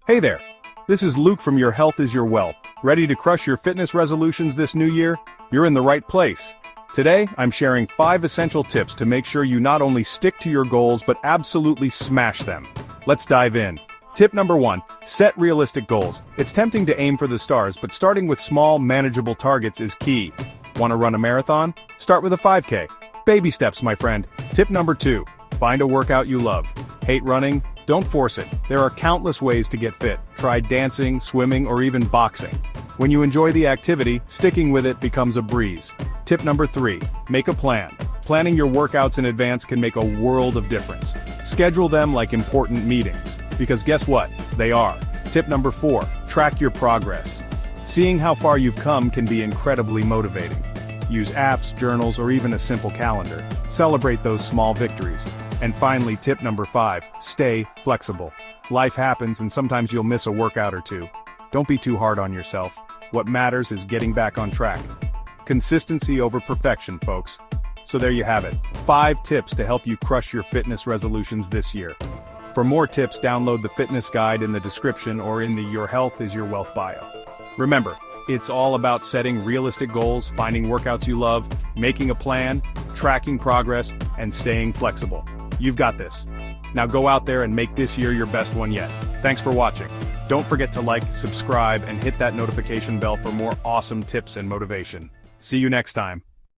Hey there. This is Luke from Your Health is Your Wealth. Ready to crush your fitness resolutions this new year? You're in the right place. Today, I'm sharing 5 essential tips to make sure you not only stick to your goals but absolutely smash them. Let's dive in. Tip number 1, set realistic goals. It's tempting to aim for the stars, but starting with small, manageable targets is key. Want to run a marathon? Start with a 5K. Baby steps, my friend. Tip number 2, find a workout you love. Hate running? Don't force it. There are countless ways to get fit. Try dancing, swimming, or even boxing. When you enjoy the activity, sticking with it becomes a breeze. Tip number 3, make a plan. Planning your workouts in advance can make a world of difference. Schedule them like important meetings, because guess what? They are. Tip number 4, track your progress. Seeing how far you've come can be incredibly motivating. Use apps, journals, or even a simple calendar. Celebrate those small victories. And finally, tip number 5, stay flexible. Life happens and sometimes you'll miss a workout or two. Don't be too hard on yourself. What matters is getting back on track. Consistency over perfection, folks. So there you have it, 5 tips to help you crush your fitness resolutions this year. For more tips, download the fitness guide in the description or in the Your Health is Your Wealth bio. Remember, it's all about setting realistic goals, finding workouts you love, making a plan, tracking progress, and staying flexible. You've got this. Now go out there and make this year your best one yet. Thanks for watching. Don't forget to like, subscribe, and hit that notification bell for more awesome tips and motivation. See you next time.